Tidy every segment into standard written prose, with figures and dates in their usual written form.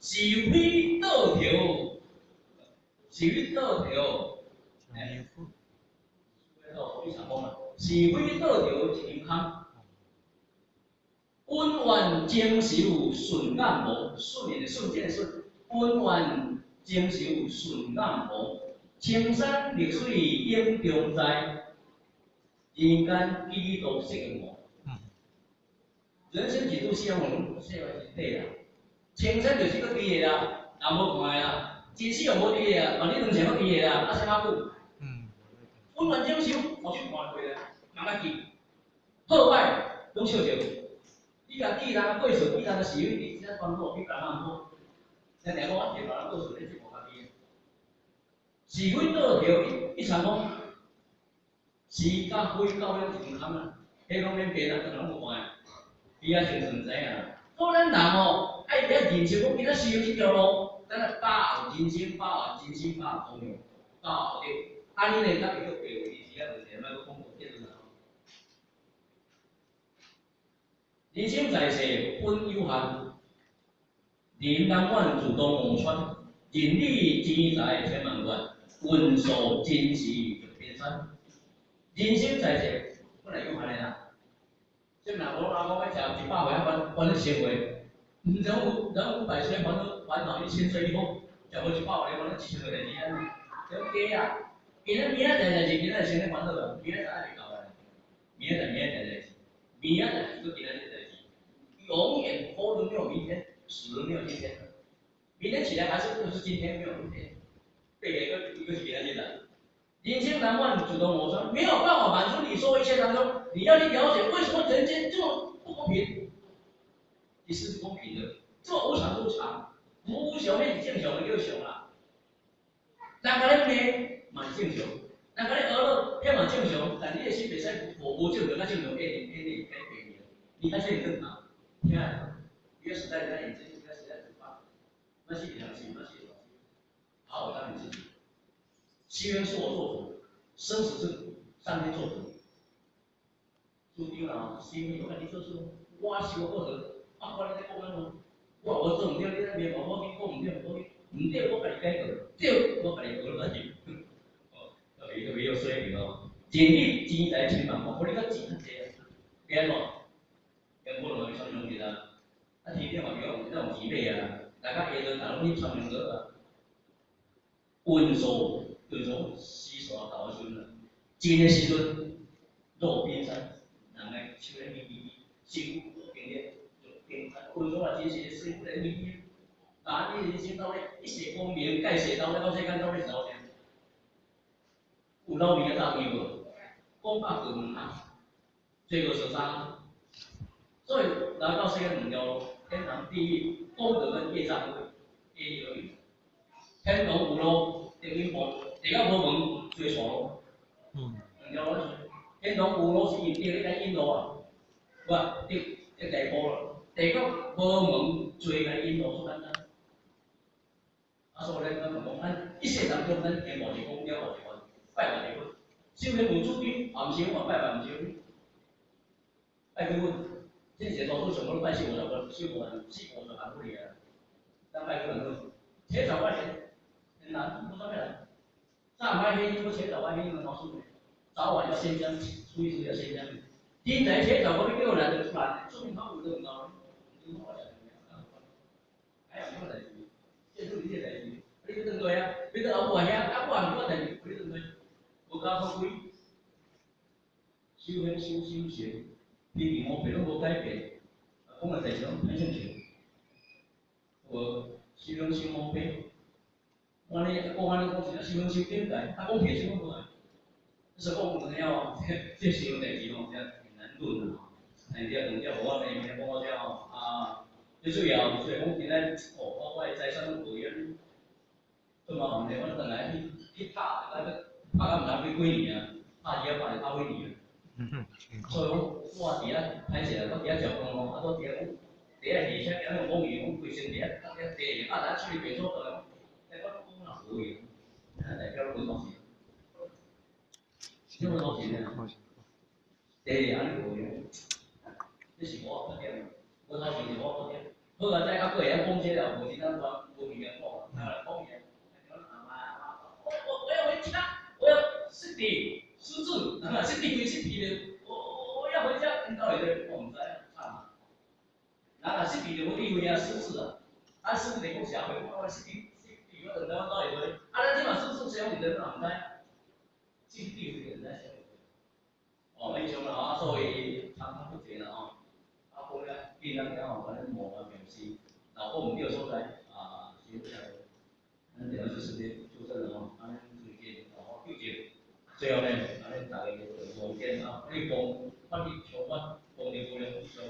是非倒条，是非倒条，哎，非常讲嘛，是非倒条一项空，温愿精受顺眼无，顺的顺见顺，温愿精受顺眼无，青山绿水映中在，人间几多色无。人生几度需要我们需要一对啦，青山就是个低的啦，也无看的啦，真死又无低的啦，万你两千个低的啦，啊啥物？温暖精修，我去看过啦，人家记，好歹拢笑着。你甲记人过错，记人个是非，你只关注去干哪好？人哋讲我听人过错，你是无家己。是非倒条一场讲，是甲非到了一场啊，迄方面别人可能无看。伊也先存在啊。所以咱人哦，爱认清讲，今仔修这条路，咱来把握人生，把握真心，把握功用，把握对。安尼呢，咱就叫白话意思啊，就是卖个讲古典啦。人生在世本有限，人当愿自动望穿，人力钱财千万元，运数真实就变山。人生在世本来有限的啦。即若无人讲要食100岁啊，烦1000岁，人500岁烦恼1000岁以后，食无100岁烦恼1000岁代志啊，对假啊！今仔明仔代代志，今仔先咧烦恼啊，明仔还袂到啊，明仔代志，明仔是做今仔日代志，永远活都没有明天，死都没有今天，明天起来还是又是今天，没有明天，对一个是今仔日的。人生难问主动谋生，没有办法满足你所有一切当中，你要去了解为什么人间这么不公平？其实是公平的，这么无常无常，无常的正常的叫常啦。人家咧骂嘛正常，人家咧学了迄嘛正常，但你的心袂使无正常，甲正常一改变的，你还是会更好。听下，一个时代在眼前，一个时代在发，那是良心，那是好好当你自己。西元是我做主，生死是上天做主。注定了，西元有看你做主，我是我过河，我咧在讲安怎？我做唔对，你在面我去讲唔对，唔对，我甲你改过，对，我甲你学落去。哦，一个没有水平哦，人力钱财千万，我你个钱很济，变咯，跟我拢上用去啦。啊，天天话叫我那种钱买啊，大家下顿大拢去上用个啊，运数。叫做死煞投孙啦。真诶时阵，肉变山，人诶手咧咪咪，身躯经历就变运数啊，真是身躯咧咪咪。啊，你人生到咧一世光明，盖世到咧到世间到咧朝天，有老命个大命无？讲百句问啊，罪过受伤。所以来到世间两条路，天堂、地狱，功德跟业障皆有余。天堂有路，地狱无。地到无门，做错路。两条路，天堂有路是因地咧引路啊，不，地地步咯。地到无门，做个引路出简单。啊，所以咧，咱讲，咱一世当中，咱行无一功，了无一关，拜万一分。修行有注定，也毋是讲拜万唔少。拜几分？这些多数全部都拜4、50分，4、50万不离啊。咱拜几分？钱少块钱，很难，不算难。上半天不切早半天就能告诉你，早晚要先将，初一要先将。天仔切早嗰啲叫人就出來，說明他唔都唔到，唔好講。還有乜代志？即係做呢啲代志，你要針對啊！你個老婆兄，阿婆唔多代志，你針對，國家法規，修行修學，你我別都冇改變，講嘅代志攏很正常。我修行修冇變。我呢，我安尼讲是修修点解？他讲铁修过来，是讲我们要这修代志吼，要难论啊。哎，你要等下我呢，明天我讲啊，最主要所以讲今仔我的财产拢无样，做嘛问题，我等来去拍，那个拍到唔知几年啊，拍也拍了几年啊。所以讲我伫遐歹势啊，我伫遐食饭咯，啊，我伫遐讲，伫遐下车，伫遐讲语讲规身伫遐，啊，第二咱出去变做倒来。可以，代表不高兴，因为高兴呢，对，安尼可以，这是我决定，我高兴是我决定，好啊，再较过会晓讲这了，无是咱讲无语言讲啊，他来讲言，我要回家，我要失地失智，失地为失地的，我要回家，你到底在我唔知啊？人若失地就无地位啊，失智啊，啊失地讲社会，我失地，我等到到底会，啊咱即嘛失智，社会人哪唔知？失地为人知。哦，以上啦啊，所以参考不济啦吼。啊，讲了，既然讲吼，反正无啊，表示，若我唔对所在啊，是不是？咱电脑就是咧纠正了吼，安尼最近好好纠正。最后呢，安尼大家就无见啊，可以讲法律相关，讲的不能说。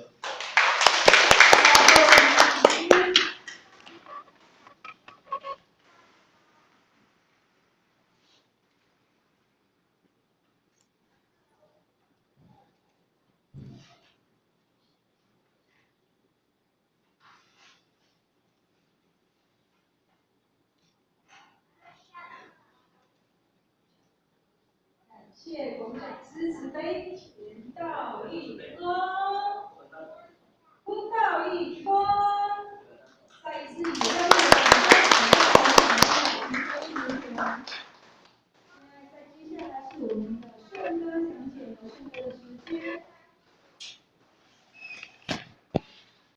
谢国美诗词杯，田道义歌，公道义。